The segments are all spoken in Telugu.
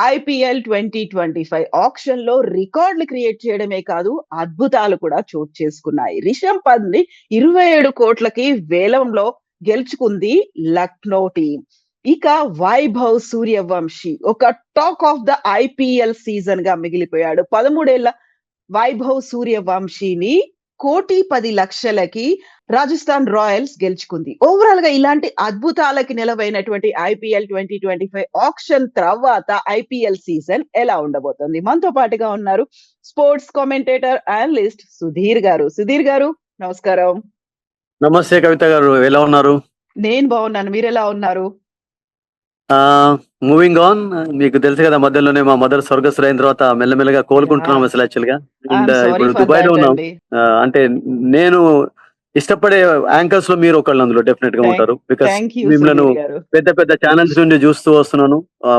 ఐపీఎల్ 2025 ఆక్షన్‌లో రికార్డులు క్రియేట్ చేయడమే కాదు, అద్భుతాలు కూడా చోటు చేసుకున్నాయి. రిషబ్ పంత్‌ని 27 కోట్లకి వేలంలో గెలుచుకుంది లక్నో టీమ్. ఇక వైభవ్ సూర్యవంశీ ఒక టాక్ ఆఫ్ ద ఐపీఎల్ సీజన్‌గా మిగిలిపోయాడు. 13 ఏళ్ల వైభవ్ సూర్యవంశీని 1,10,00,000కి రాజస్థాన్ రాయల్స్ గెలుచుకుంది. ఓవరాల్ గా ఇలాంటి అద్భుతాలకి నిలవైనటువంటి ఐపీఎల్ 2025 ఆక్షన్ తర్వాత ఐపీఎల్ సీజన్ ఎలా ఉండబోతోంది? మనతో పాటుగా ఉన్నారు స్పోర్ట్స్ కామెంటేటర్, అనలిస్ట్ సుధీర్ గారు. సుధీర్ గారు, నమస్కారం. నమస్తే కవిత గారు, ఎలా ఉన్నారు? నేను బాగున్నాను. మీరెలా ఉన్నారు? Moving on. మీకు తెలుసు కదా, మధ్యలోనే మా మదర్ స్వర్గస్థులైన తర్వాత మెల్లమెల్లగా కోలుకుంటున్నాం అసలు యాక్చువల్ గా. అండ్ ఇప్పుడు దుబాయ్ లో ఉన్నాం. అంటే నేను ఇష్టపడే యాంకర్స్ లో మీరు ఒకళ్ళు అందులో డెఫినెట్ గా ఉంటారు. బికాస్ మిమ్మల్ని పెద్ద పెద్ద ఛానల్స్ నుండి చూస్తూ వస్తున్నాను.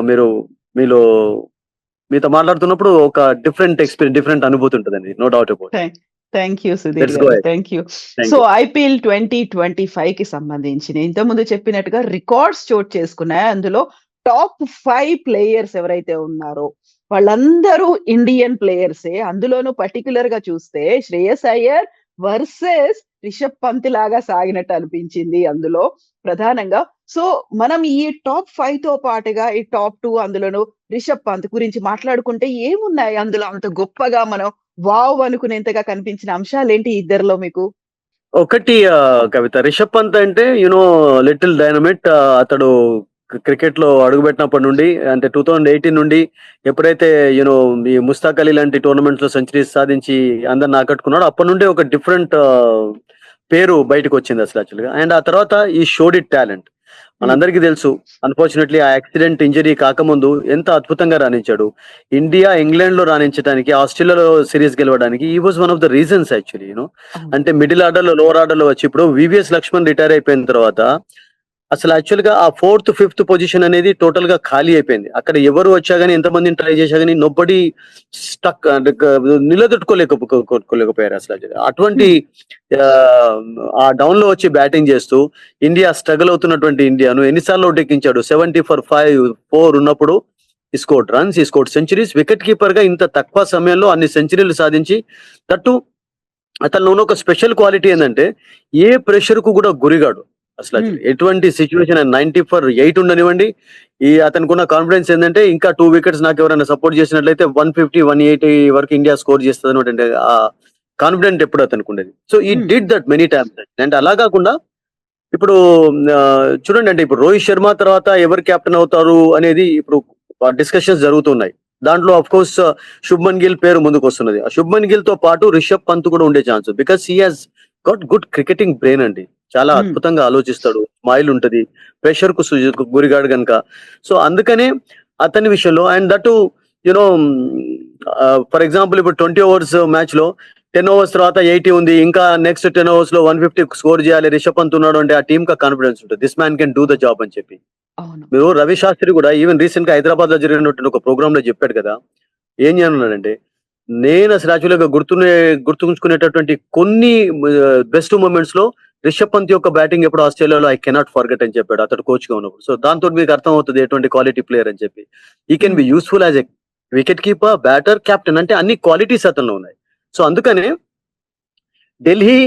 మీరు మీతో మాట్లాడుతున్నప్పుడు ఒక డిఫరెంట్ ఎక్స్పీరియన్స్, డిఫరెంట్ అనుభూతి ఉంటుందండి, no doubt about. Thank you Sudheer garu, thank you. So IPL 2025 కి సంబంధించి ఇంతకుముందు చెప్పినట్టుగా రికార్డ్స్ చోటు చేసుకున్నాయి. అందులో టాప్ 5 ప్లేయర్స్ ఎవరైతే ఉన్నారో వాళ్ళందరూ ఇండియన్ ప్లేయర్సే. అందులోనూ పర్టికులర్ గా చూస్తే శ్రేయస్ అయ్యర్ వర్సెస్ రిషబ్ పంత్ లాగా సాగినట్టు అనిపించింది అందులో ప్రధానంగా. సో మనం ఈ టాప్ 5 తో పాటుగా ఈ టాప్ 2, అందులోనూ రిషబ్ పంత్ గురించి మాట్లాడుకుంటే ఏమున్నాయి అందులో అంత గొప్పగా మనం వావ్ అనుకునేంతగా కనిపించిన అంశాలు ఏంటి ఇద్దరిలో మీకు? ఒకటి కవిత, రిషబ్ పంత్ అంటే లిటిల్ డైనమిట్. అతడు క్రికెట్ లో అడుగుపెట్టినప్పటి నుండి, అంటే 2018 నుండి ఎప్పుడైతే ఈ ముస్తాక్ అలీ లాంటి టోర్నమెంట్స్ లో సెంచరీస్ సాధించి అందరిని ఆకట్టుకున్నాడు, అప్పటి నుండి ఒక డిఫరెంట్ పేరు బయటకు వచ్చింది అసలు యాక్చువల్గా. అండ్ ఆ తర్వాత ఈ షోడ్ ఇట్ టాలెంట్. మనందరికీ తెలుసు, అన్ఫార్చునేట్లీ ఆ యాక్సిడెంట్, ఇంజరీ కాకముందు ఎంత అద్భుతంగా రాణించాడు. ఇండియా ఇంగ్లాండ్ లో రాణించడానికి, ఆస్ట్రేలియాలో సిరీస్ గెలవడానికి ఈ was one of the reasons actually. అంటే మిడిల్ ఆర్డర్ లో, లోవర్ ఆర్డర్ లో వచ్చి ఇప్పుడు వివిఎస్ లక్ష్మణ్ రిటైర్ అయిపోయిన తర్వాత అసలు యాక్చువల్ గా ఆ 4th, 5th పొజిషన్ అనేది టోటల్ గా ఖాళీ అయిపోయింది. అక్కడ ఎవరు వచ్చా గానీ, ఎంతమందిని ట్రై చేశా గానీ నోబడీ స్టక్, నిలదొట్టుకోలేకపోయారు అసలు. అటువంటి ఆ డౌన్ లో వచ్చి బ్యాటింగ్ చేస్తూ ఇండియా స్ట్రగుల్ అవుతున్నటువంటి ఇండియాను ఎన్నిసార్లు ఒడ్డెక్కించాడు. 70 for 4 ఉన్నప్పుడు ఈ స్కోర్డ్ రన్స్, ఈ స్కోర్డ్ సెంచరీస్. వికెట్ కీపర్ గా ఇంత తక్కువ సమయంలో అన్ని సెంచరీలు సాధించి, తట్టు అతనిలో ఉన్న ఒక స్పెషల్ క్వాలిటీ ఏంటంటే ఏ ప్రెషర్ కు కూడా గురిగాడు అసలు. ఎటువంటి సిచ్యువేషన్ 90 for 8 ఉండనివ్వండి, అతనికి ఉన్న కాన్ఫిడెన్స్ ఏంటంటే ఇంకా 2 వికెట్స్ నాకు ఎవరైనా సపోర్ట్ చేసినట్లయితే 150, 180 వరకు ఇండియా స్కోర్ చేస్తుంది అనమాట. ఆ కాన్ఫిడెంట్ ఎప్పుడు అతనికి ఉండేది. సో ఈ డిడ్ దట్ మెనీ టైమ్స్. అంటే అలా కాకుండా ఇప్పుడు చూడండి, అంటే ఇప్పుడు రోహిత్ శర్మ తర్వాత ఎవరు కెప్టెన్ అవుతారు అనేది ఇప్పుడు డిస్కషన్స్ జరుగుతున్నాయి. దాంట్లో అఫ్ కోర్స్ శుభ్మన్ గిల్ పేరు ముందుకు వస్తున్నది. ఆ శుభ్మన్ గిల్ తో పాటు రిషబ్ పంత్ కూడా ఉండే chance, because he has got good cricketing brain అండి. చాలా అద్భుతంగా ఆలోచిస్తాడు, స్మైల్ ఉంటది, ప్రెషర్ కు గురిగాడు గనక. సో అందుకనే అతని విషయంలో, అండ్ దట్ ఫర్ ఎగ్జాంపుల్ ఇప్పుడు 20 overs మ్యాచ్ లో 10 overs తర్వాత 80 ఉంది, ఇంకా నెక్స్ట్ 10 overs లో 150 స్కోర్ చేయాలి, రిషబ్ పంత్ ఉన్నాడు అంటే ఆ టీమ్ కా కాన్ఫిడెన్స్ ఉంటుంది, this man can do the job అని చెప్పి. మీరు రవి శాస్త్రి కూడా ఈవెన్ రీసెంట్ గా హైదరాబాద్ లో జరిగినటువంటి ఒక ప్రోగ్రామ్ లో చెప్పాడు కదా, ఏం చేయనున్నాడంటే, నేను అసలు యాక్చువల్గా గుర్తుంచుకునేటటువంటి కొన్ని బెస్ట్ మూమెంట్స్ లో రిషబ్ పంత్ యొక్క బ్యాటింగ్ ఎప్పుడు ఆస్ట్రేలియాలో ఐ కెనాట్ ఫర్గెట్ అని చెప్పాడు అతడు కోచ్ గా ఉన్నప్పుడు. సో దాంతో మీకు అర్థం అవుతుంది ఎటువంటి క్వాలిటీ ప్లేయర్ అని చెప్పి. ఈ can be useful as a wicket keeper, batter, captain, అంటే అన్ని క్వాలిటీస్ అతనిలో ఉన్నాయి. సో అందుకనే ఢిల్లీ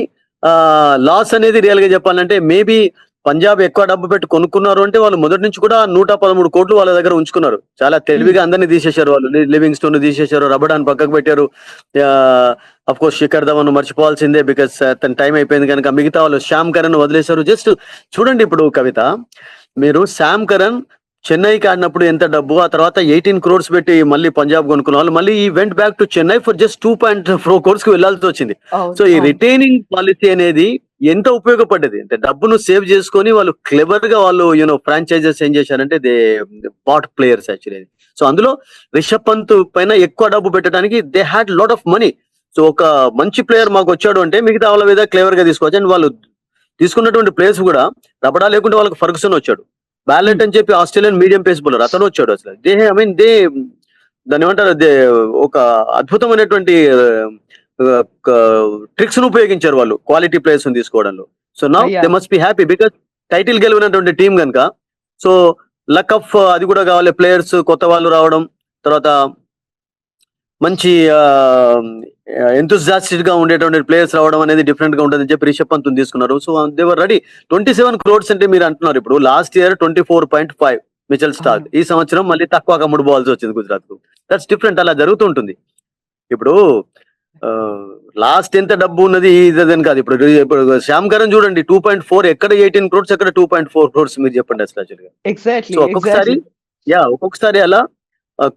లాస్ అనేది రియల్ గా చెప్పాలంటే, మేబీ పంజాబ్ ఎక్కువ డబ్బు పెట్టి కొనుక్కున్నారు అంటే వాళ్ళు మొదటి నుంచి కూడా 113 కోట్లు వాళ్ళ దగ్గర ఉంచుకున్నారు. చాలా తెలివిగా అందరినీ తీసేశారు వాళ్ళు. లివింగ్ స్టోన్ తీసేశారు, రబడాన్ పక్కకు పెట్టారు. అఫ్ కోర్స్ శిఖర్ ధవన్ మర్చిపోవాల్సిందే, బికాస్ తన టైం అయిపోయింది కనుక. మిగతా వాళ్ళు శ్యామ్ కరణ్ వదిలేశారు. జస్ట్ చూడండి ఇప్పుడు కవిత, మీరు శ్యామ్ కరణ్ చెన్నైకి ఆడినప్పుడు ఎంత డబ్బు, ఆ తర్వాత 18 crores పెట్టి మళ్ళీ పంజాబ్ కొనుక్కున్న వాళ్ళు మళ్ళీ ఈ went back to Chennai for just 2.4 crores కి వెళ్లాల్సి వచ్చింది. సో ఈ రిటైనింగ్ పాలసీ అనేది ఎంత ఉపయోగపడ్డది అంటే, డబ్బును సేవ్ చేసుకొని వాళ్ళు క్లెవర్ గా వాళ్ళు ఫ్రాంచైజెస్ ఏం చేశారంటే they bought players actually. So అందులో రిషబ్ పంత్ పైన ఎక్కువ డబ్బు పెట్టడానికి they had lot of money. So ఒక మంచి ప్లేయర్ మాకు వచ్చాడు అంటే మిగతా వాళ్ళ మీద క్లెవర్ గా తీసుకోవచ్చు. అండ్ వాళ్ళు తీసుకున్నటువంటి ప్లేయర్స్ కూడా రబడా లేకుంటే వాళ్ళకి ఫర్గుసన్ వచ్చాడు, బ్యాలెట్ అని చెప్పి ఆస్ట్రేలియన్ మీడియం పేస్ బౌలర్ అతను వచ్చాడు. అసలు దాన్ని ఏమంటారు, ఒక అద్భుతమైనటువంటి ట్రిక్స్ ను ఉపయోగించారు వాళ్ళు క్వాలిటీ ప్లేయర్స్ తీసుకోవడంలో. So now they must be happy because title గెలివినటువంటి టీం కనుక. సో లక్ ఆఫ్ అది కూడా కావాలి, ప్లేయర్స్ కొత్త వాళ్ళు రావడం, తర్వాత మంచి ఎంతూజియాస్టిక్ గా ఉండేటువంటి ప్లేయర్స్ రావడం అనేది డిఫరెంట్ గా ఉంటుందని చెప్పి రిషబ్ పంత్ తీసుకున్నారు. సో దేవర్ రెడీ. 27 crores అంటే మీరు అంటున్నారు ఇప్పుడు లాస్ట్ ఇయర్ 24.5 మిచెల్ స్టార్క్, ఈ సంవత్సరం మళ్ళీ తక్కువగా అమ్ముడుపోవాల్సి వచ్చింది గుజరాత్ కు. దట్స్ డిఫరెంట్, అలా జరుగుతూ ఉంటుంది. ఇప్పుడు లాస్ట్ ఎంత డబ్బు ఉన్నది ఇదని కాదు. ఇప్పుడు శ్యామ్ కరణ్ చూడండి 2.4, ఎక్కడ 18 crores, ఎక్కడ 2.4 crores, మీరు చెప్పండి అసలు యాక్చువల్గా. సో ఒక్కొక్కసారి అలా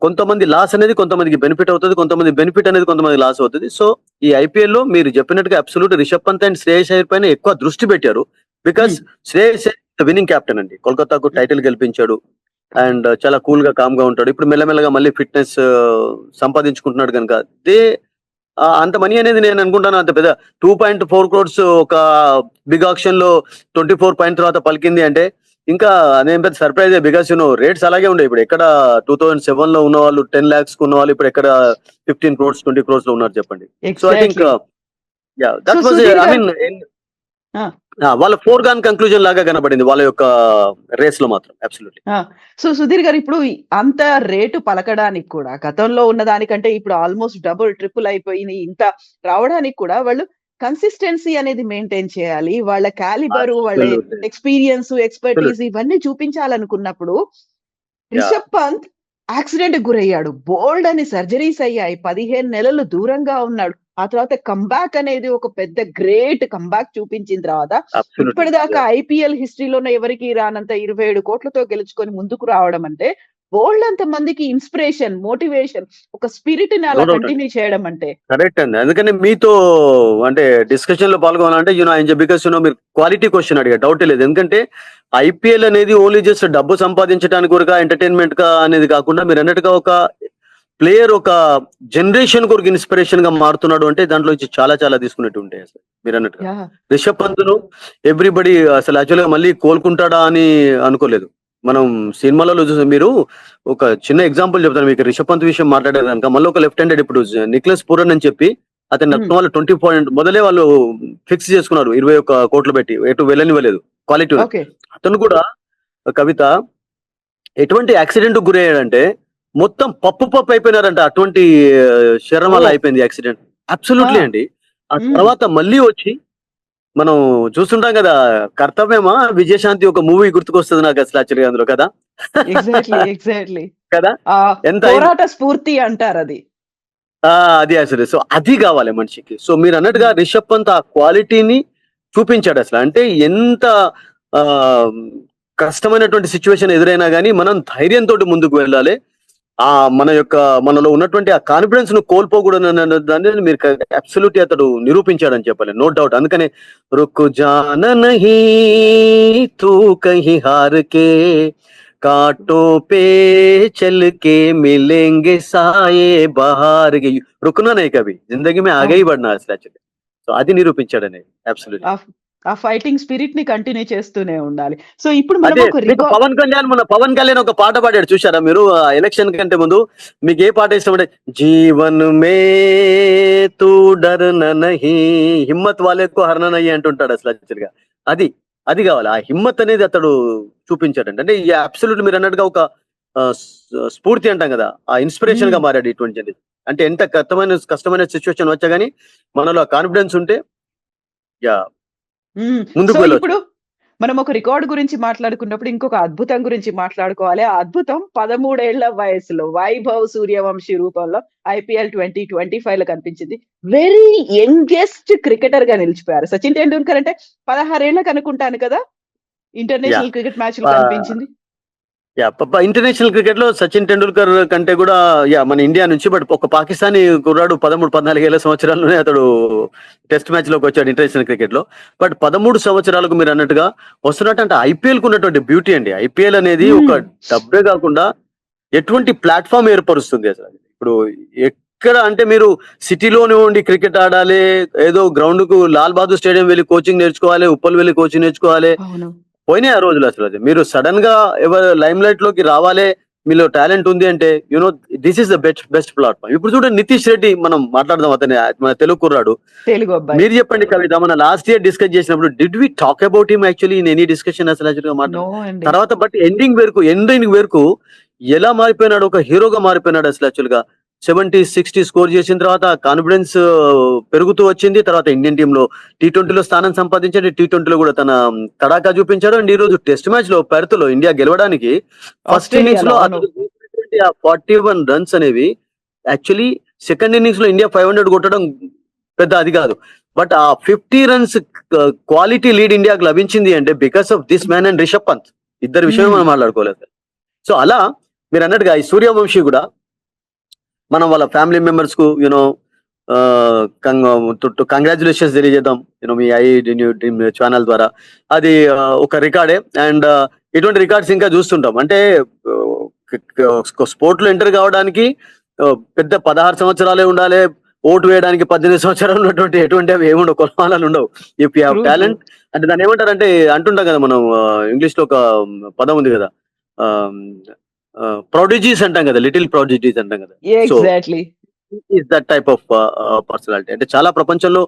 కొంతమంది లాస్ అనేది కొంతమందికి బెనిఫిట్ అవుతుంది, కొంతమంది బెనిఫిట్ అనేది కొంతమంది లాస్ అవుతుంది. సో ఈ ఐపీఎల్ లో మీరు చెప్పినట్టుగా అబ్సల్యూట్ రిషబ్ పంత్ అండ్ శ్రేయస్ అయ్యర్ పైన ఎక్కువ దృష్టి పెట్టారు. బికాస్ శ్రేయస్ విన్నింగ్ కెప్టెన్ అండి, కోల్కతాకు టైటిల్ గెలిపించాడు అండ్ చాలా కూల్ గా కామ్ గా ఉంటాడు. ఇప్పుడు మెల్లమెల్లగా మళ్ళీ ఫిట్నెస్ సంపాదించుకుంటున్నాడు కనుక అంత మనీ అనేది నేను అనుకుంటాను అంత పెద్ద 2.4 crores ఒక బిగ్ ఆక్షన్ లో 24 పాయింట్ తర్వాత పలికింది అంటే ఇంకా అదేం పెద్ద సర్ప్రైజ్. బికాస్ రేట్స్ అలాగే ఉండే. ఇప్పుడు ఎక్కడ 2007 లో ఉన్న వాళ్ళు 10 lakhs ఉన్న వాళ్ళు ఇప్పుడు ఎక్కడ 15 crores 20 crores లో ఉన్నారు చెప్పండి. So I think that was I mean వాళ్ళ ఫోర్గాన్ కంక్లూజన్ లాగా కనబడింది వాళ్ళ యొక్క రేస్ లో మాత్రం అబ్సల్యూట్లీ. సో సుధీర్ గారు, ఇప్పుడు అంత రేటు పలకడానికి కూడా గతంలో ఉన్న దానికంటే ఇప్పుడు ఆల్మోస్ట్ డబుల్ ట్రిపుల్ అయిపోయింది. ఇంత రావడానికి కూడా వాళ్ళు కన్సిస్టెన్సీ అనేది మెయింటైన్ చేయాలి. వాళ్ళ క్యాలిబర్, వాళ్ళ ఎక్స్పీరియన్స్, ఎక్స్పర్టీస్ ఇవన్నీ చూపించాలనుకున్నప్పుడు రిషబ్ పంత్ యాక్సిడెంట్ గురయ్యాడు, బోల్డ్ అని సర్జరీస్ అయ్యాయి, 15 నెలలు దూరంగా ఉన్నాడు. ఆ తర్వాత కంబ్యాక్ అనేది ఒక పెద్ద గ్రేట్ కంబ్యాక్ చూపించిన తర్వాత ఇప్పటిదాకా ఐపీఎల్ హిస్టరీలోనే ఎవరికి రానంత 27 కోట్లతో గెలుచుకొని ముందుకు రావడం అంటే బోల్డ్ అంత మందికి ఇన్స్పిరేషన్, మోటివేషన్, ఒక స్పిరిట్ ని అలా కంటిన్యూ చేయడం అంటే కరెక్ట్ అండి. అందుకని మీతో అంటే డిస్కషన్ లో పాల్గొనాలంటే బికాస్ మీరు క్వాలిటీ క్వశ్చన్ అడిగా, డౌట్ లేదు. ఎందుకంటే ఐపీఎల్ అనేది ఓన్లీ జస్ట్ డబ్బు సంపాదించడానికి కూడా ఎంటర్టైన్మెంట్ గా అనేది కాకుండా మీరు అన్నట్టుగా ఒక ప్లేయర్ ఒక జనరేషన్ కొరకు ఇన్స్పిరేషన్ గా మారుతున్నాడు అంటే దాంట్లో నుంచి చాలా చాలా తీసుకున్నట్టు ఉంటాయి. అసలు మీరు అన్నట్టుగా రిషబ్ పంత్ను ఎవ్రీబడి అసలు యాక్చువల్ గా మళ్ళీ కోలుకుంటాడా అని అనుకోలేదు. మనం సినిమాలలో చూసాం. మీరు ఒక చిన్న ఎగ్జాంపుల్ చెప్తాను మీకు, రిషబ్ పంత్ విషయం మాట్లాడారు కనుక. మళ్ళీ ఒక లెఫ్ట్ హ్యాండెడ్ ఇప్పుడు నిక్లెస్ పూరన్ అని చెప్పి అతను వాళ్ళు 20 పాయింట్ మొదలే వాళ్ళు ఫిక్స్ చేసుకున్నారు 21 కోట్లు పెట్టి, ఎటు వెళ్ళనివ్వలేదు క్వాలిటీ. అతను కూడా కవిత ఎటువంటి యాక్సిడెంట్ గురయ్యాడంటే మొత్తం పప్పు అయిపోయినారంట, అటువంటి శరం వల్ల అయిపోయింది యాక్సిడెంట్. అబ్సల్యూట్లీ అండి. ఆ తర్వాత మళ్ళీ వచ్చి మనం చూస్తుంటాం కదా, కర్తవ్యమా విజయశాంతి ఒక మూవీ గుర్తుకొస్తుంది నాకు అసలు యాక్చువల్గా అందులో కదా. ఎగ్జాక్ట్లీ కదా, ఎంత పోరాట స్ఫూర్తి అంటారు అది. అది అసలు సో అది కావాలి మనిషికి. సో మీరు అన్నట్టుగా రిషబ్ పంత్ ఆ క్వాలిటీని చూపించాడు అసలు. అంటే ఎంత కష్టమైనటువంటి సిచ్యువేషన్ ఎదురైనా కానీ మనం ధైర్యంతో ముందుకు వెళ్ళాలి. మనలో ఉన్నటువంటి ఆ కాన్ఫిడెన్స్ ను కోల్పోకూడదు దాన్ని మీరు అబ్సల్యూట్లీ అతడు నిరూపించాడని చెప్పాలి, నో డౌట్. అందుకనే రుక్ జానా నహీ తూ కహీ హార్ కే కాటో పే చల్ కే మిలేంగే సాయే బహార్ కే రుకునా నహీ కభీ జిందగీ మే ఆగే హీ బడ్నా అసలు. సో అది నిరూపించాడని అబ్సల్యూట్లీ. ఆ ఫైటింగ్ స్పిరిట్ ని కంటిన్యూ చేస్తూనే ఉండాలి. సో ఇప్పుడు పవన్ కళ్యాణ్ ఒక పాట పాడాడు చూసారా మీరు ఎలక్షన్ కంటే ముందు? మీకు ఏ పాట ఇష్టం అంటే జీవన్ మే తూ డర్న నహీ హిమ్మత్ వాలేకో హర్న నహీ అంటుంటాడు అసలు యాక్చువల్గా. అది కావాలి. ఆ హిమ్మత్ అనేది అతడు చూపించాడంటే అంటే అబ్సల్యూట్ మీరు అన్నట్టుగా ఒక స్ఫూర్తి అంటాం కదా, ఆ ఇన్స్పిరేషన్ గా మారాడు ఇటువంటి జనరేషన్. అంటే ఎంత కష్టమైన సిచ్యువేషన్ వచ్చా గానీ మనలో కాన్ఫిడెన్స్ ఉంటే ముందుకు వెళ్ళొచ్చు. ఇప్పుడు మనం ఒక రికార్డ్ గురించి మాట్లాడుకున్నప్పుడు ఇంకొక అద్భుతం గురించి మాట్లాడుకోవాలి. ఆ అద్భుతం 13 ఏళ్ల వయసులో వైభవ్ సూర్యవంశీ రూపంలో IPL 2025 లో కనిపించింది. వెరీ యంగెస్ట్ క్రికెటర్ గా నిలిచిపోయారు. సచిన్ టెండూల్కర్ అంటే 16 ఏళ్లకు అనుకుంటాను కదా ఇంటర్నేషనల్ క్రికెట్ మ్యాచ్ లో కనిపించింది. ఇంటర్నేషనల్ క్రికెట్ లో సచిన్ టెండూల్కర్ కంటే కూడా మన ఇండియా నుంచి బట్ ఒక పాకిస్తానీ కుర్రాడు 13-14 ఏళ్ల సంవత్సరాల్లోనే అతడు టెస్ట్ మ్యాచ్ లోకి వచ్చాడు ఇంటర్నేషనల్ క్రికెట్ లో. బట్ 13 సంవత్సరాలకు మీరు అన్నట్టుగా వస్తున్నట్టు ఐపీఎల్ కు ఉన్నటువంటి బ్యూటీ అండి. ఐపీఎల్ అనేది ఒక డబ్బే కాకుండా ఎటువంటి ప్లాట్ఫామ్ ఏర్పరుస్తుంది అసలు. ఇప్పుడు ఎక్కడ అంటే మీరు సిటీలోనే ఉండి క్రికెట్ ఆడాలి, ఏదో గ్రౌండ్ కు లాల్ బహదూర్ స్టేడియం వెళ్ళి కోచింగ్ నేర్చుకోవాలి, ఉప్పల్ వెళ్ళి కోచింగ్ నేర్చుకోవాలి, పోయినాయి ఆ రోజులు అసలు. అది మీరు సడన్ గా ఎవరు లైమ్ లైట్ లోకి రావాలి, మీలో టాలెంట్ ఉంది అంటే this is the best platform. ఇప్పుడు చూడండి నితీష్ రెడ్డి, మనం మాట్లాడదాం, అతని మన తెలుగు కుర్రాడు. మీరు చెప్పండి కవిత, మన లాస్ట్ ఇయర్ డిస్కస్ చేసినప్పుడు did we talk about him actually in any discussion అసలు యాక్చువల్గా మాట్లాడు తర్వాత బట్ ఎండింగ్ వరకు ఎలా మారిపోయినాడు, ఒక హీరోగా మారిపోయినాడు అసలు యాక్చువల్ గా. 70-60 స్కోర్ చేసిన తర్వాత కాన్ఫిడెన్స్ పెరుగుతూ వచ్చింది. తర్వాత ఇండియన్ టీమ్ లో T20లో స్థానం సంపాదించాడు. T20లో కూడా తన తడాకా చూపించాడు. అండ్ ఈ రోజు టెస్ట్ మ్యాచ్ లో పెర్త్లో ఇండియా గెలవడానికి ఫస్ట్ ఇన్నింగ్స్ ఆస్ట్రేలియాలో లో అవును. అతను చేసినటువంటి ఆ 41 రన్స్ అనేవి యాక్చువల్లీ సెకండ్ ఇన్నింగ్స్ లో ఇండియా 500 కొట్టడం పెద్ద అది కాదు. బట్ ఆ 50 రన్స్ క్వాలిటీ లీడ్ ఇండియాకు లభించింది అంటే because of this man and Rishabh Pant. ఇద్దరు విషయం మనం మాట్లాడుకోలేదు. సో అలా మీరు అన్నట్టుగా ఈ సూర్యవంశీ కూడా మనం వాళ్ళ ఫ్యామిలీ మెంబర్స్ కు యూనో కంగ్రాచులేషన్స్ తెలియజేద్దాం మీ ఛానల్ ద్వారా. అది ఒక రికార్డే. అండ్ ఇటువంటి రికార్డ్స్ ఇంకా చూస్తుంటాం. అంటే స్పోర్ట్ లో ఎంటర్ కావడానికి పెద్ద 16 సంవత్సరాలే ఉండాలి, ఓటు వేయడానికి 18 సంవత్సరాలు ఉన్నటువంటి ఎటువంటి అవి ఏముండవు, కొలమానాలు ఉండవు. ఇఫ్ యూ హ్యావ్ టాలెంట్ అంటే దాన్ని ఏమంటారంటే అంటుంటాం కదా మనం, ఇంగ్లీష్ లో ఒక పదం ఉంది కదా, ప్రొడిజీస్ అంటాం కదా, లిటిల్ ప్రొడిజీస్ అంటాం కదా. So exactly is that type of personality. అంటే చాలా ప్రపంచంలో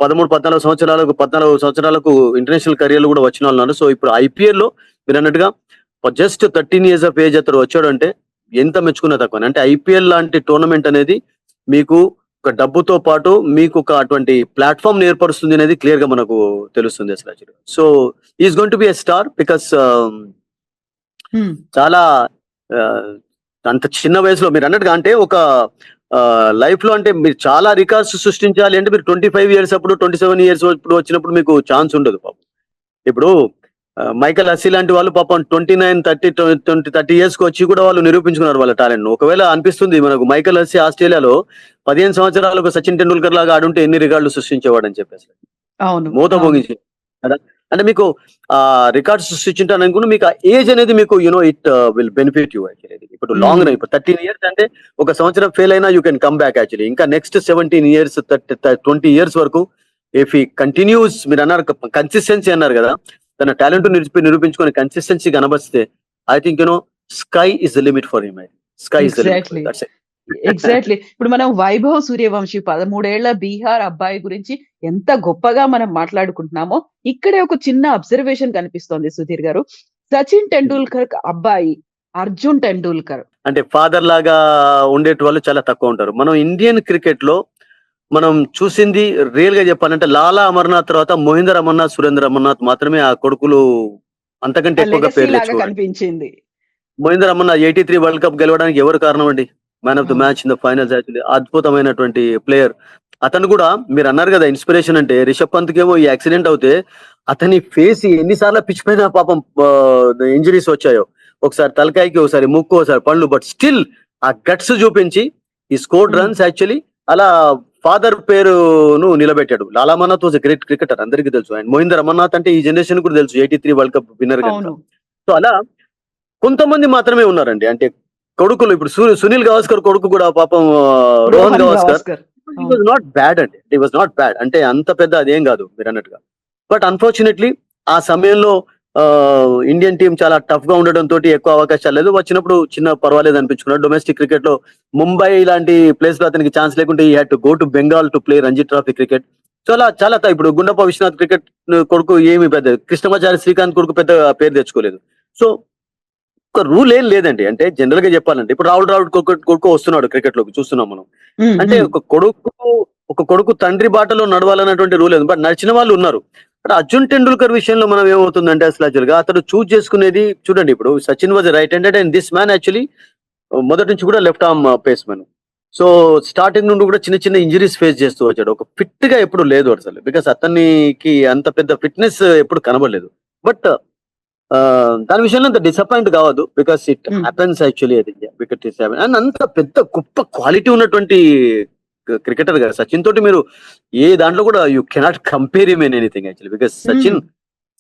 14 సంవత్సరాలకు ఇంటర్నేషనల్ కెరియర్ కూడా వచ్చిన వాళ్ళు ఉన్నారు. సో ఇప్పుడు ఐపీఎల్ లో మీరు అన్నట్టుగా జస్ట్ 13 years ఆఫ్ ఏజ్ అతను వచ్చాడు అంటే ఎంత మెచ్చుకున్నా తక్కువ. అంటే ఐపీఎల్ లాంటి టోర్నమెంట్ అనేది మీకు ఒక డబ్బుతో పాటు మీకు ఒక అటువంటి ప్లాట్ఫామ్ ఏర్పరుస్తుంది అనేది క్లియర్ గా మనకు తెలుస్తుంది అసలు. So is going to be a star because చాలా అంత చిన్న వయసులో మీరు అన్నట్టుగా అంటే ఒక లైఫ్ లో అంటే మీరు చాలా రికార్డ్స్ సృష్టించాలి అంటే మీరు 25 years అప్పుడు 27 years ఇప్పుడు వచ్చినప్పుడు మీకు ఛాన్స్ ఉండదు పాపం. ఇప్పుడు మైకల్ హస్సీ లాంటి వాళ్ళు పాపం 29-30 years కి వచ్చి కూడా వాళ్ళు నిరూపించుకున్నారు వాళ్ళ టాలెంట్. ఒకవేళ అనిపిస్తుంది మనకు మైకల్ హస్సీ ఆస్ట్రేలియాలో 15 సంవత్సరాలకు సచిన్ టెండూల్కర్ లాగా ఆడుంటే ఎన్ని రికార్డులు సృష్టించేవాడు అని చెప్పేసి మూత మోగించి కదా. అంటే మీకు ఆ రికార్డ్స్ సృష్టించాను అనుకున్న మీకు ఆ ఏజ్ అనేది మీకు it will benefit you actually. ఇప్పుడు లాంగ్ రన్ ఇప్పుడు 13 years అంటే ఒక సంవత్సరం ఫెయిల్ అయినా you can come back actually. ఇంకా నెక్స్ట్ 17 years 20 years వరకు ఇఫ్ ఈ కంటిన్యూస్, మీరు అన్నారు కన్సిస్టెన్సీ అన్నారు కదా, తన టాలెంట్ నిరూపించుకొని కన్సిస్టెన్సీ కనబరిస్తే I think sky is the limit for him. Sky is the limit. Exactly. ఇప్పుడు మనం వైభవ్ సూర్యవంశీ 13 ఏళ్ల బీహార్ అబ్బాయి గురించి ఎంత గొప్పగా మనం మాట్లాడుకుంటున్నామో ఇక్కడే ఒక చిన్న అబ్జర్వేషన్ కనిపిస్తోంది సుధీర్ గారు. సచిన్ టెండూల్కర్ అబ్బాయి అర్జున్ టెండూల్కర్ అంటే ఫాదర్ లాగా ఉండేటి వాళ్ళు చాలా తక్కువ ఉంటారు. మనం ఇండియన్ క్రికెట్ లో మనం చూసింది రియల్ గా చెప్పాలంటే లాలా అమర్నాథ్ తర్వాత మహేందర్ అమర్నాథ్, సురేంద్ర అమర్నాథ్ మాత్రమే ఆ కొడుకులు అంతకంటే ఎక్కువగా పేరు తెచ్చుకోవాలి. కనిపించింది. మహేందర్ అమర్నాథ్ 83 వరల్డ్ కప్ గెలవడానికి ఎవరు కారణం అండి? Man of the match in the finals actually. అద్భుతమైనటువంటి ప్లేయర్ అతను కూడా. మీరు అన్నారు కదా ఇన్స్పిరేషన్ అంటే, రిషబ్ పంత్ కేమో ఈ యాక్సిడెంట్ అవుతే అతని ఫేస్ ఎన్నిసార్లు పిచ్ పైన పాపం ఇంజరీస్ వచ్చాయో, ఒకసారి తలకాయకి, ఒకసారి ముక్కు, ఒకసారి పళ్ళు, బట్ స్టిల్ ఆ గట్స్ చూపించి ఈ స్కోర్డ్ రన్స్ యాక్చువల్లీ. అలా ఫాదర్ పేరును నిలబెట్టాడు. లాలా అమర్నాథ్ వాజ్ గ్రేట్ క్రికెటర్, అందరికీ తెలుసు. అండ్ మహేందర్ అమర్నాథ్ అంటే ఈ జనరేషన్ కూడా తెలుసు, 83 వరల్డ్ కప్ విన్నర్ కనుక. సో అలా కొంతమంది మాత్రమే ఉన్నారండి. అంటే కొడుకులు ఇప్పుడు సునీల్ గవాస్కర్ కొడుకు కూడా పాపం Rohan Gavaskar was not bad అండి. ఇట్ వాజ్ నాట్ బ్యాడ్ అంటే అంత పెద్ద అదేం కాదు మీరు అన్నట్టుగా. బట్ అన్ఫార్చునేట్లీ ఆ సమయంలో ఇండియన్ టీం చాలా టఫ్ గా ఉండడం తోటి ఎక్కువ అవకాశాలు లేదు. వచ్చినప్పుడు చిన్న పర్వాలేదు అనిపించుకున్నాడు. డొమెస్టిక్ క్రికెట్ లో ముంబై లాంటి ప్లేస్ లో అతనికి ఛాన్స్ లేకుంటే ఈ had to go to Bengal to play Ranji trophy cricket. So అలా చాలా ఇప్పుడు గుండప్ప విశ్వనాథ్ క్రికెట్ కొడుకు ఏమి పెద్ద, కృష్ణమాచారి శ్రీకాంత్ కొడుకు పెద్ద పేరు తెచ్చుకోలేదు. సో ఒక రూల్ ఏం లేదండి. అంటే జనరల్ గా చెప్పాలంటే ఇప్పుడు రాహుల్ ద్రావిడ్ కొడుకు వస్తున్నాడు క్రికెట్ లోకి, చూస్తున్నాం మనం. అంటే ఒక కొడుకు తండ్రి బాటలో నడవాలన్నటువంటి రూల్ లేదు, బట్ నడిచిన వాళ్ళు ఉన్నారు. బట్ అర్జున్ టెండూల్కర్ విషయంలో మనం ఏమవుతుందంటే అసలు యాక్చువల్గా అతను చూజ్ చేసుకునేది చూడండి. ఇప్పుడు Sachin was right handed and this man actually మొదటి నుంచి కూడా left arm face man. So starting నుండి కూడా చిన్న చిన్న ఇంజరీస్ ఫేస్ చేస్తూ వచ్చాడు. ఒక ఫిట్ గా ఎప్పుడు లేదు అసలు, బికాస్ అతనికి అంత పెద్ద ఫిట్నెస్ ఎప్పుడు కనబడలేదు. బట్ దాని విషయంలో అంత డిసప్పాయింట్ కావద్దు, బికాస్ ఇట్ హ్యాపెన్స్ యాక్చువల్లీ. అది వికెట్ అండ్ అంత పెద్ద గొప్ప క్వాలిటీ ఉన్నటువంటి క్రికెటర్ కదా సచిన్ తోటి. మీరు ఏ దాంట్లో కూడా you cannot compare him in anything actually, because Sachin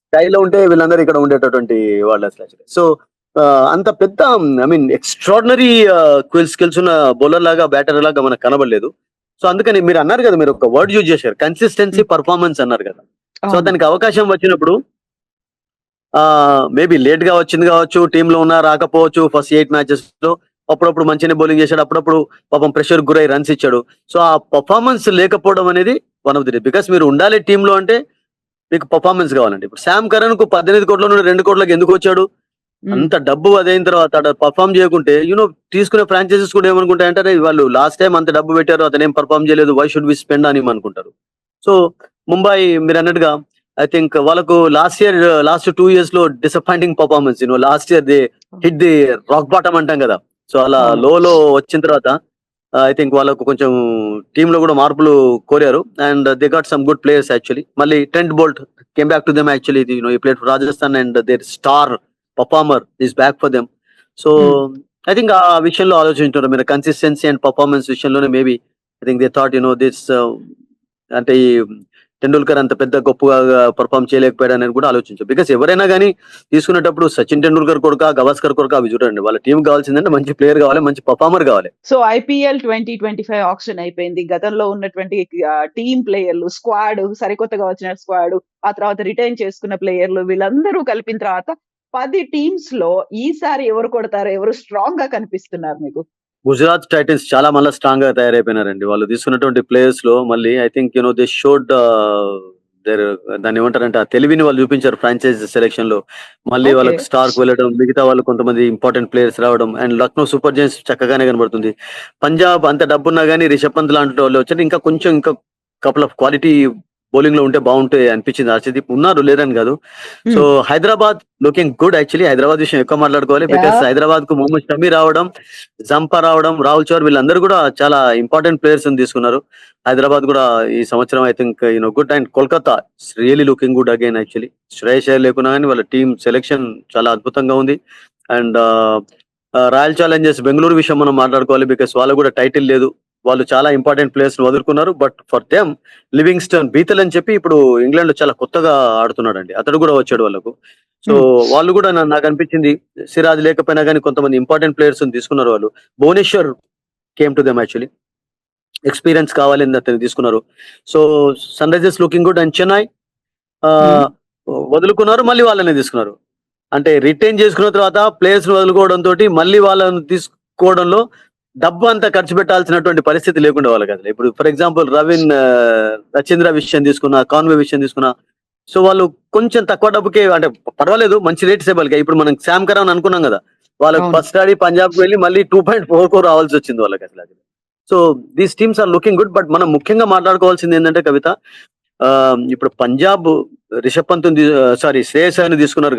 స్థాయిలో ఉంటే వీళ్ళందరూ ఇక్కడ ఉండేటటువంటి వాళ్ళు అసలు యాక్చువల్లీ. సో అంత పెద్ద ఐ మీన్ ఎక్స్ట్రాడినరీ స్కిల్స్ ఉన్న బౌలర్ లాగా, బ్యాటర్ లాగా మనకు కనబడలేదు. సో అందుకని మీరు అన్నారు కదా, మీరు ఒక వర్డ్ యూజ్ చేశారు, కన్సిస్టెన్సీ పర్ఫార్మెన్స్ అన్నారు కదా. సో దానికి అవకాశం వచ్చినప్పుడు మేబీ లేట్ గా వచ్చింది కావచ్చు, టీంలో ఉన్నా రాకపోవచ్చు. ఫస్ట్ 8 matches లో అప్పుడప్పుడు మంచిగానే బౌలింగ్ చేశాడు, అప్పుడప్పుడు పాపం ప్రెషర్ గురై రన్స్ ఇచ్చాడు. సో ఆ పర్ఫార్మెన్స్ లేకపోవడం అనేది వన్ ఆఫ్ ది, బికాస్ మీరు ఉండాలి టీంలో అంటే మీకు పర్ఫార్మెన్స్ కావాలండి. ఇప్పుడు శామ్ కరణ్ కు 18 కోట్ల నుండి 2 కోట్లకి ఎందుకు వచ్చాడు? హ్మ్. అంత డబ్బు అదైన తర్వాత అక్కడ పర్ఫామ్ చేయకుంటే తీసుకునే ఫ్రాంచైజెస్ కూడా ఏమనుకుంటాయంటే "అరే, వాళ్ళు లాస్ట్ టైం అంత డబ్బు పెట్టారు అతను ఏం పర్ఫామ్ చేయలేదు వై షుడ్ వి స్పెండ్ అని అనుకుంటారు. సో ముంబై మీరు అన్నట్టుగా ఐ థింక్ వాళ్ళకు లాస్ట్ 2 years లో disappointing performance last year the hit the rock bottom అంటాం కదా. సో అలా అవును. లో వచ్చిన తర్వాత ఐ థింక్ వాళ్ళకు కొంచెం టీమ్ లో కూడా మార్పులు కోరారు and they got some good players actually. మళ్ళీ Trent Boult came back to them actually he played for Rajasthan and their star performer is back for them. So hmm. I think ఆ విషయంలో ఆలోచించారు మీరు కన్సిస్టెన్సీ అండ్ పర్ఫార్మెన్స్ విషయంలోనే maybe I think they thought this అంటే ఈ టెండూల్కర్ అంత పెద్ద గొప్పగా పర్ఫామ్ చేయలేకపోయాడని కూడా ఆలోచించారు. బికాస్ ఎవరైనా కానీ తీసుకునేటప్పుడు సచిన్ టెండూల్కర్ కొడుక గవాస్కర్ కొడుక అవి చూడండి. వాళ్ళ టీం కావాల్సిందంటే మంచి ప్లేయర్ కావాలి, మంచి పర్ఫార్మర్ కావాలి. సో ఐపీఎల్ 2025 ఆక్షన్ అయిపోయింది. గతంలో ఉన్నటువంటి టీమ్ ప్లేయర్లు, స్క్వాడ్ సరికొత్తగా వచ్చిన స్క్వాడ్, ఆ తర్వాత రిటైన్ చేసుకున్న ప్లేయర్లు వీళ్ళందరూ కలిపిన తర్వాత 10 టీమ్స్‌లో ఈసారి ఎవరు కొడతారు? ఎవరు స్ట్రాంగ్‌గా కనిపిస్తున్నారు మీకు? గుజరాత్ టైటన్స్ చాలా మళ్ళీ స్ట్రాంగ్ గా తయారైపోయినారండి. వాళ్ళు తీసుకున్నటువంటి ప్లేయర్స్ లో మళ్ళీ I think they showed there దాన్ని ఏమంటారంటే ఆ తెలివిని వాళ్ళు చూపించారు ఫ్రాంచైజ్ సెలెక్షన్ లో. మళ్ళీ ఓకే. వాళ్ళకి స్టార్ కు వెళ్ళడం, మిగతా వాళ్ళు కొంతమంది ఇంపార్టెంట్ ప్లేయర్స్ రావడం అండ్ లక్నో సూపర్ జైంట్స్ చక్కగానే కనబడుతుంది. పంజాబ్ అంత డబ్బున్నా కానీ రిషబ్ పంత్ లాంటి వాళ్ళు వచ్చారు. ఇంకా కపుల్ ఆఫ్ క్వాలిటీ బౌలింగ్ లో ఉంటే బాగుంటాయి అనిపించింది. హర్షదీప్ ఉన్నారు లేరని కాదు. సో హ్మ్. Hyderabad looking good actually. Hyderabad విషయం ఎక్కువ మాట్లాడుకోవాలి బికాస్ యాహ్! హైదరాబాద్ కు మొహమ్మద్ షమీ రావడం, జంపా రావడం, రాహుల్ చౌర్ వీళ్ళందరూ కూడా చాలా ఇంపార్టెంట్ ప్లేయర్స్ తీసుకున్నారు. హైదరాబాద్ కూడా ఈ సంవత్సరం I think good and Kolkata really looking good again actually. Shreyas Iyer లేకున్నా కానీ వాళ్ళ టీం సెలెక్షన్ చాలా అద్భుతంగా ఉంది. అండ్ రాయల్ ఛాలెంజర్స్ బెంగళూరు విషయం మనం మాట్లాడుకోవాలి బికాస్ వాళ్ళకు కూడా టైటిల్ లేదు. వాళ్ళు చాలా ఇంపార్టెంట్ ప్లేయర్స్ వదులుకున్నారు. But for them Livingstone Bethell అని చెప్పి ఇప్పుడు ఇంగ్లాండ్ లో చాలా కొత్తగా ఆడుతున్నాడండి. అతడు కూడా వచ్చాడు వాళ్ళకు. సో హ్మ్. వాళ్ళు కూడా నాకు అనిపించింది సిరాజ్ లేకపోయినా కానీ కొంతమంది ఇంపార్టెంట్ ప్లేయర్స్ తీసుకున్నారు వాళ్ళు. Bhuvneshwar came to them actually. Experience కావాలని అతను తీసుకున్నారు. So Sunrisers looking good and Chennai hmm. వదులుకున్నారు మళ్ళీ వాళ్ళని తీసుకున్నారు. అంటే రిటైన్ చేసుకున్న తర్వాత ప్లేయర్స్ వదులుకోవడం తోటి మళ్ళీ వాళ్ళని తీసుకోవడంలో డబ్బు అంతా ఖర్చు పెట్టాల్సినటువంటి పరిస్థితి లేకుండా వాళ్ళకి అసలు. ఇప్పుడు ఫర్ ఎగ్జాంపుల్ రచీంద్ర విషయం తీసుకున్నా, కాన్వే విషయం తీసుకున్నా, సో వాళ్ళు కొంచెం తక్కువ డబ్బుకే అంటే పర్వాలేదు మంచి రేట్స్ ఇవ్వాలి. ఇప్పుడు మనం శామ్ కరాన్ అనుకున్నాం కదా, వాళ్ళకి అవును. ఫస్ట్ ఆడి పంజాబ్ కి వెళ్ళి మళ్ళీ 2.44 రావాల్సి వచ్చింది వాళ్ళకి అసలు అది. So these teams are looking good. But మనం ముఖ్యంగా మాట్లాడుకోవాల్సింది ఏంటంటే కవిత, ఇప్పుడు పంజాబ్ రిషబ్ పంత్ సారీ శ్రేయస్ అయ్యర్ని తీసుకున్నారు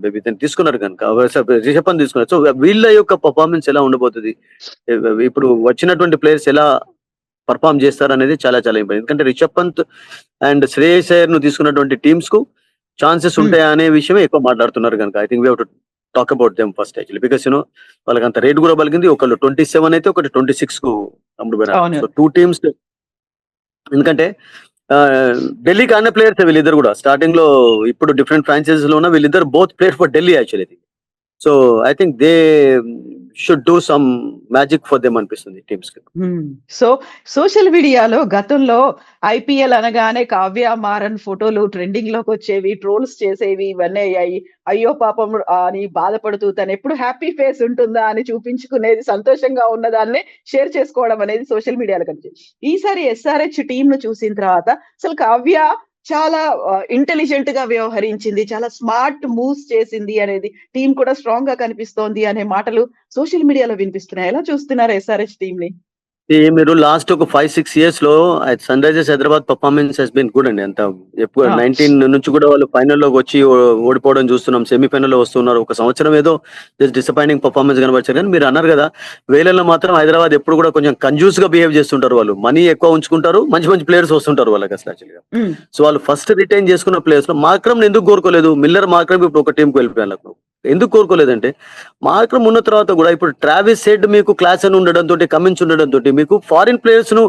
బేబీ తీసుకున్నారు కనుక రిషబ్ పంత్ తీసుకున్నారు. సో వీళ్ళ యొక్క పర్ఫార్మెన్స్ ఎలా ఉండబోతుంది, ఇప్పుడు వచ్చినటువంటి ప్లేయర్స్ ఎలా పర్ఫామ్ చేస్తారు అనేది చాలా చాలా ఇంపార్టెంట్. ఎందుకంటే రిషబ్ పంత్ అండ్ శ్రేయస్ అయ్యర్ ను తీసుకున్నటువంటి టీమ్స్ కు ఛాన్సెస్ హ్మ్. ఉంటాయా అనే విషయమే ఎక్కువ మాట్లాడుతున్నారు కనుక I think we have to talk about them first actually. Because వాళ్ళకి అంత రేట్ కూడా పలికింది. ఒకళ్ళు 27 అయితే ఒకటి 26 కు అమ్ముడుపోయినారు. అవును. So two teams. ఎందుకంటే ఆ, ఢిల్లీకి ఆడిన ప్లేయర్స్ వీళ్ళిద్దరు కూడా స్టార్టింగ్ లో. ఇప్పుడు డిఫరెంట్ ఫ్రాంచైజీస్ లో ఉన్న వీళ్ళిద్దరు both player for Delhi actually. So I think they should do some magic for them అనిపిస్తుంది టీమ్స్ కి. హ్మ్. సో సోషల్ మీడియాలో గతంలో ఐపీఎల్ అనగానే కావ్య మారన్ ఫోటోలు ట్రెండింగ్‌లోకొచ్చేవి, ట్రోల్స్ చేసేవి ఇవన్నీ అయ్యాయి. అయ్యో పాపం అని బాధపడుతూ తనెప్పుడు హ్యాపీ ఫేస్ ఉంటుందా అని చూపించుకునేది, సంతోషంగా ఉన్నదాన్నే షేర్ చేసుకోవడం అనేది సోషల్ మీడియాలో కనిపించింది. ఈసారి ఎస్ఆర్‌హెచ్ టీమ్‌ను చూసిన తర్వాత అసలు కావ్య చాలా ఇంటెలిజెంట్‌గా వ్యవహరించింది. చాలా స్మార్ట్ మూవ్స్ చేసింది అనేది, టీమ్ కూడా స్ట్రాంగ్‌గా కనిపిస్తోంది అనే మాటలు సోషల్ మీడియాలో వినిపిస్తున్నాయి. ఎలా చూస్తున్నారు ఎస్ఆర్‌హెచ్ టీమ్‌ని? మీరు లాస్ట్ ఒక 5-6 years లో Sunrisers Hyderabad performance he's been good అండి. అంత ఎక్కువ ఆ! 19 నుంచి కూడా వాళ్ళు ఫైనల్లోకి వచ్చి ఓడిపోవడం చూస్తున్నాం. సెమీఫైనల్లో వస్తున్నారు. ఒక సంవత్సరం ఏదో డిసప్పాయింటింగ్ పర్ఫార్మెన్స్ కనబరిచారు. కానీ మీరు అన్నారు కదా, వేలల్లో మాత్రం హైదరాబాద్ ఎప్పుడు కూడా కొంచెం కన్జ్యూస్ గా బిహేవ్ చేస్తుంటారు. వాళ్ళు మనీ ఎక్కువ ఉంచుకుంటారు, మంచి మంచి ప్లేయర్స్ వస్తుంటారు వాళ్ళకి అసలు యాక్చువల్గా. హ్మ్. సో వాళ్ళు ఫస్ట్ రిటైన్ చేసుకున్న ప్లేయర్స్ లో మార్క్రమ్ ఎందుకు కోరుకోలేదు, మిల్లర్ మార్క్రమ్ ఇప్పుడు ఒక టీంకి వెళ్ళిపోయారు. ఎందుకు కోరుకోలేదంటే మార్క్రమ్ ఉన్న తర్వాత కూడా ఇప్పుడు ట్రావిస్ హెడ్ మీకు క్లాస్ అని ఉండడంతో, కమిన్స్ ఉండడంతో మీకు ఫారిన్ ప్లేయర్స్ ను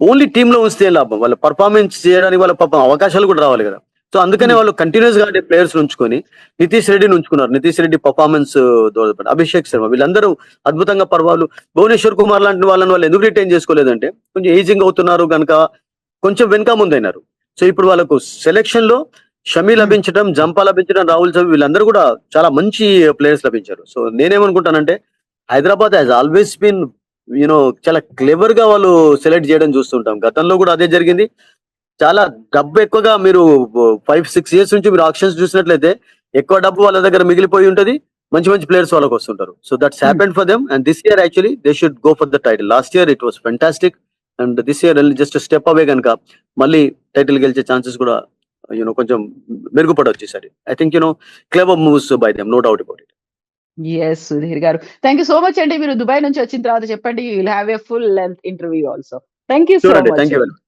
ఓన్లీ టీమ్ లో ఉంచితే లాభం. వాళ్ళ పర్ఫార్మెన్స్ చేయడానికి వాళ్ళ పాపం అవకాశాలు కూడా రావాలి కదా. సో అందుకనే హ్మ్. వాళ్ళు కంటిన్యూస్ గా ఆడే ప్లేయర్స్ ఉంచుకొని నితీష్ రెడ్డిని ఉంచుకున్నారు. నితీష్ రెడ్డి పర్ఫార్మెన్స్ దోహదపడి అభిషేక్ శర్మ వీళ్ళందరూ అద్భుతంగా పర్వాలు. భువనేశ్వర్ కుమార్ లాంటి వాళ్ళని వాళ్ళు ఎందుకు రిటైన్ చేసుకోలేదంటే కొంచెం ఏజింగ్ అవుతున్నారు కనుక కొంచెం వెనక ముందైనారు. సో ఇప్పుడు వాళ్ళకు సెలెక్షన్ లో షమీ హ్మ్. లభించడం, జంపా లభించడం, రాహుల్ చౌదరి వీళ్ళందరూ కూడా చాలా మంచి ప్లేయర్స్ లభించారు. సో నేనేమనుకుంటానంటే హైదరాబాద్ హాజ్ ఆల్వేస్ బీన్ చాలా క్లెవర్ గా వాళ్ళు సెలెక్ట్ చేయడం చూస్తుంటాం. గతంలో కూడా అదే జరిగింది. చాలా డబ్బు ఎక్కువగా మీరు 5-6 years నుంచి మీరు ఆప్షన్స్ చూసినట్లయితే ఎక్కువ డబ్బు వాళ్ళ దగ్గర మిగిలిపోయి ఉంటది, మంచి మంచి ప్లేయర్స్ వాళ్ళకి వస్తుంటారు. So that's happened for them, and this year actually they should go for the title. Last year it was fantastic, and this year just step away కనుక మళ్ళీ టైటిల్ గెలిచే ఛాన్సెస్ కూడా కొంచెం మెరుగుపడవచ్చు ఈసారి. I think clever moves by them, no doubt about it. Yes Sudheer garu, thank you so much అండి. మీరు దుబాయ్ నుంచి వచ్చిన తర్వాత చెప్పండి, you will have a full length interview also. Thank you so చూడండి, much. Thank you very much.